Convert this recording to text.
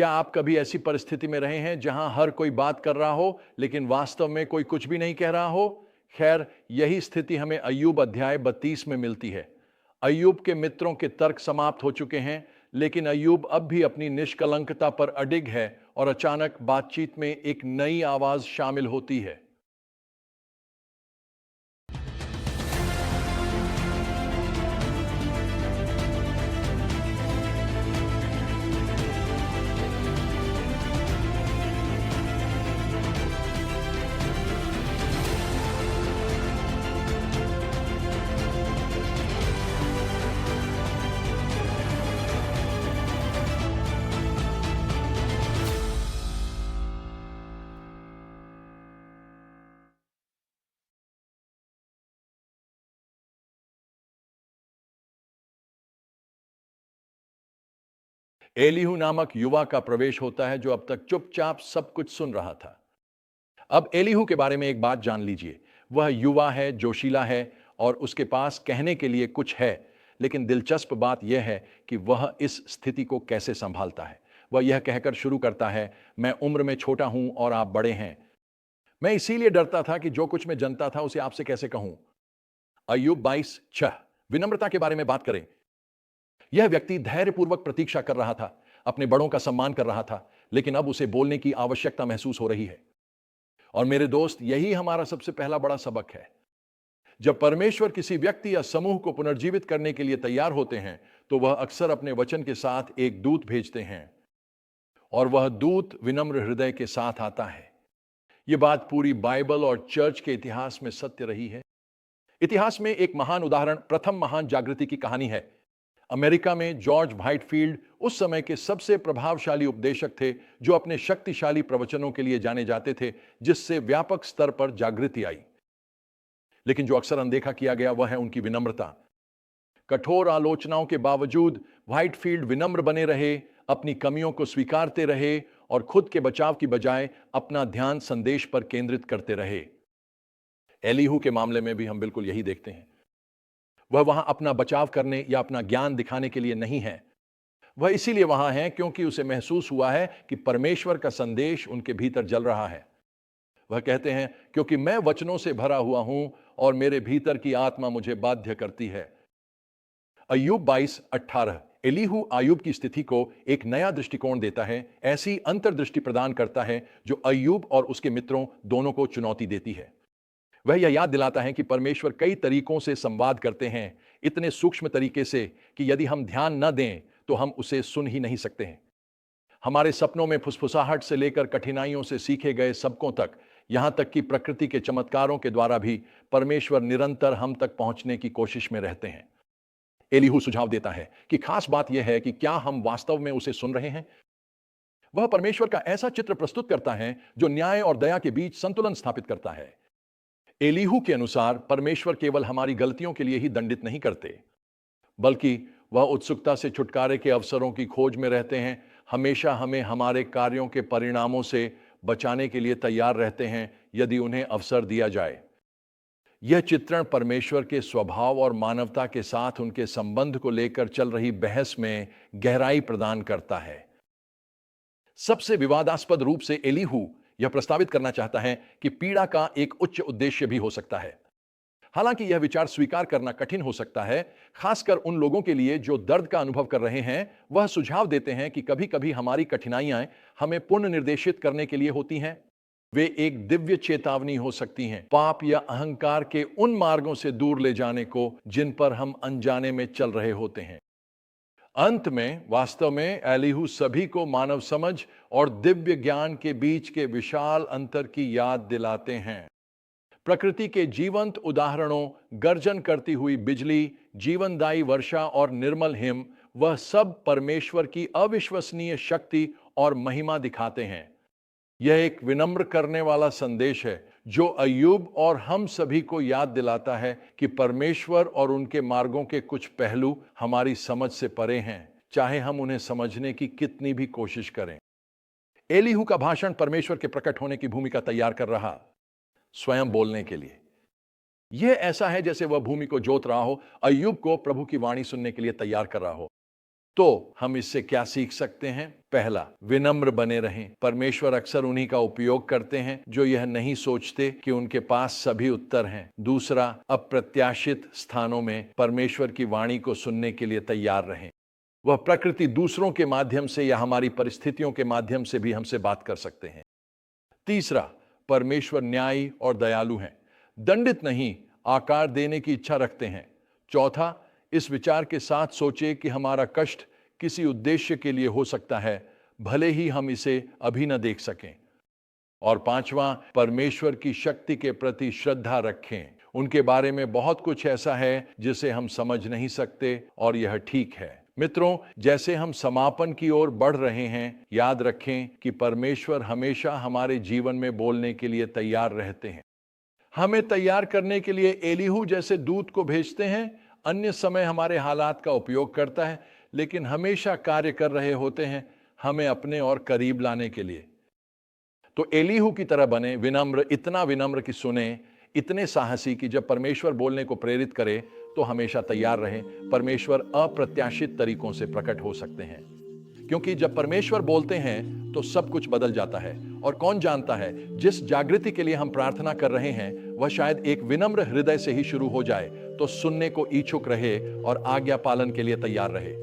क्या आप कभी ऐसी परिस्थिति में रहे हैं जहां हर कोई बात कर रहा हो लेकिन वास्तव में कोई कुछ भी नहीं कह रहा हो? खैर, यही स्थिति हमें अय्यूब अध्याय 32 में मिलती है। अय्यूब के मित्रों के तर्क समाप्त हो चुके हैं, लेकिन अय्यूब अब भी अपनी निष्कलंकता पर अडिग है और अचानक बातचीत में एक नई आवाज शामिल होती है। एलीहू नामक युवा का प्रवेश होता है जो अब तक चुपचाप सब कुछ सुन रहा था। अब एलीहू के बारे में एक बात जान लीजिए। वह युवा है, जोशीला है और उसके पास कहने के लिए कुछ है। लेकिन दिलचस्प बात यह है कि वह इस स्थिति को कैसे संभालता है। वह यह कहकर शुरू करता है, मैं उम्र में छोटा हूं और आप बड़े हैं। मैं इसीलिए डरता था कि जो कुछ मैं जनता था उसे आपसे कैसे कहूं। अय्यूब 22:6। विनम्रता के बारे में बात करें। यह व्यक्ति धैर्यपूर्वक प्रतीक्षा कर रहा था, अपने बड़ों का सम्मान कर रहा था, लेकिन अब उसे बोलने की आवश्यकता महसूस हो रही है। और मेरे दोस्त, यही हमारा सबसे पहला बड़ा सबक है। जब परमेश्वर किसी व्यक्ति या समूह को पुनर्जीवित करने के लिए तैयार होते हैं, तो वह अक्सर अपने वचन के साथ एक दूत भेजते हैं और वह दूत विनम्र हृदय के साथ आता है। यह बात पूरी बाइबल और चर्च के इतिहास में सत्य रही है। इतिहास में एक महान उदाहरण प्रथम महान जागृति की कहानी है। अमेरिका में जॉर्ज व्हाइटफील्ड उस समय के सबसे प्रभावशाली उपदेशक थे, जो अपने शक्तिशाली प्रवचनों के लिए जाने जाते थे, जिससे व्यापक स्तर पर जागृति आई। लेकिन जो अक्सर अनदेखा किया गया वह है उनकी विनम्रता। कठोर आलोचनाओं के बावजूद व्हाइटफील्ड विनम्र बने रहे, अपनी कमियों को स्वीकारते रहे और खुद के बचाव की बजाय अपना ध्यान संदेश पर केंद्रित करते रहे। एलीहू के मामले में भी हम बिल्कुल यही देखते हैं। वह वहां अपना बचाव करने या अपना ज्ञान दिखाने के लिए नहीं है। वह इसीलिए वहां है क्योंकि उसे महसूस हुआ है कि परमेश्वर का संदेश उनके भीतर जल रहा है। वह कहते हैं, क्योंकि मैं वचनों से भरा हुआ हूं और मेरे भीतर की आत्मा मुझे बाध्य करती है। अय्यूब 22:18। एलीहू अय्यूब की स्थिति को एक नया दृष्टिकोण देता है, ऐसी अंतर्दृष्टि प्रदान करता है जो अय्यूब और उसके मित्रों दोनों को चुनौती देती है। वह यह याद दिलाता है कि परमेश्वर कई तरीकों से संवाद करते हैं, इतने सूक्ष्म तरीके से कि यदि हम ध्यान न दें तो हम उसे सुन ही नहीं सकते हैं। हमारे सपनों में फुसफुसाहट से लेकर कठिनाइयों से सीखे गए सबकों तक, यहां तक कि प्रकृति के चमत्कारों के द्वारा भी परमेश्वर निरंतर हम तक पहुंचने की कोशिश में रहते हैं। एलीहू सुझाव देता है कि खास बात यह है कि क्या हम वास्तव में उसे सुन रहे हैं। वह परमेश्वर का ऐसा चित्र प्रस्तुत करता है जो न्याय और दया के बीच संतुलन स्थापित करता है। एलीहू के अनुसार परमेश्वर केवल हमारी गलतियों के लिए ही दंडित नहीं करते, बल्कि वह उत्सुकता से छुटकारे के अवसरों की खोज में रहते हैं। हमेशा हमें हमारे कार्यों के परिणामों से बचाने के लिए तैयार रहते हैं यदि उन्हें अवसर दिया जाए। यह चित्रण परमेश्वर के स्वभाव और मानवता के साथ उनके संबंध को लेकर चल रही बहस में गहराई प्रदान करता है। सबसे विवादास्पद रूप से एलीहू यह प्रस्तावित करना चाहता है कि पीड़ा का एक उच्च उद्देश्य भी हो सकता है। हालांकि यह विचार स्वीकार करना कठिन हो सकता है, खासकर उन लोगों के लिए जो दर्द का अनुभव कर रहे हैं। वह सुझाव देते हैं कि कभी-कभी हमारी कठिनाइयां हमें पुनः निर्देशित करने के लिए होती हैं। वे एक दिव्य चेतावनी हो सकती हैं, पाप या अहंकार के उन मार्गों से दूर ले जाने को जिन पर हम अनजाने में चल रहे होते हैं। अंत में वास्तव में एलीहू सभी को मानव समझ और दिव्य ज्ञान के बीच के विशाल अंतर की याद दिलाते हैं। प्रकृति के जीवंत उदाहरणों, गर्जन करती हुई बिजली, जीवनदायी वर्षा और निर्मल हिम, वह सब परमेश्वर की अविश्वसनीय शक्ति और महिमा दिखाते हैं। यह एक विनम्र करने वाला संदेश है जो अय्यूब और हम सभी को याद दिलाता है कि परमेश्वर और उनके मार्गों के कुछ पहलू हमारी समझ से परे हैं, चाहे हम उन्हें समझने की कितनी भी कोशिश करें। एलीहू का भाषण परमेश्वर के प्रकट होने की भूमिका तैयार कर रहा, स्वयं बोलने के लिए। यह ऐसा है जैसे वह भूमि को जोत रहा हो, अय्यूब को प्रभु की वाणी सुनने के लिए तैयार कर रहा हो। तो हम इससे क्या सीख सकते हैं? पहला, विनम्र बने रहें। परमेश्वर अक्सर उन्हीं का उपयोग करते हैं जो यह नहीं सोचते कि उनके पास सभी उत्तर हैं। दूसरा, अप्रत्याशित स्थानों में परमेश्वर की वाणी को सुनने के लिए तैयार रहें। वह प्रकृति दूसरों के माध्यम से या हमारी परिस्थितियों के माध्यम से भी हमसे बात कर सकते हैं। तीसरा, परमेश्वर न्यायी और दयालु हैं, दंडित नहीं, आकार देने की इच्छा रखते हैं। चौथा, इस विचार के साथ सोचे कि हमारा कष्ट किसी उद्देश्य के लिए हो सकता है, भले ही हम इसे अभी न देख सकें। और पांचवां, परमेश्वर की शक्ति के प्रति श्रद्धा रखें। उनके बारे में बहुत कुछ ऐसा है जिसे हम समझ नहीं सकते और यह ठीक है। मित्रों, जैसे हम समापन की ओर बढ़ रहे हैं, याद रखें कि परमेश्वर हमेशा हमारे जीवन में बोलने के लिए तैयार रहते हैं। हमें तैयार करने के लिए एलीहू जैसे दूत को भेजते हैं, अन्य समय हमारे हालात का उपयोग करता है, लेकिन हमेशा कार्य कर रहे होते हैं हमें अपने और करीब लाने के लिए। तो एलीहू की तरह बने, विनम्र, इतना विनम्र कि सुने, इतने साहसी कि जब परमेश्वर बोलने को प्रेरित करे तो हमेशा तैयार रहें। परमेश्वर अप्रत्याशित तरीकों से प्रकट हो सकते हैं, क्योंकि जब परमेश्वर बोलते हैं तो सब कुछ बदल जाता है। और कौन जानता है, जिस जागृति के लिए हम प्रार्थना कर रहे हैं वह शायद एक विनम्र हृदय से ही शुरू हो जाए, तो सुनने को इच्छुक रहे और आज्ञा पालन के लिए तैयार रहे।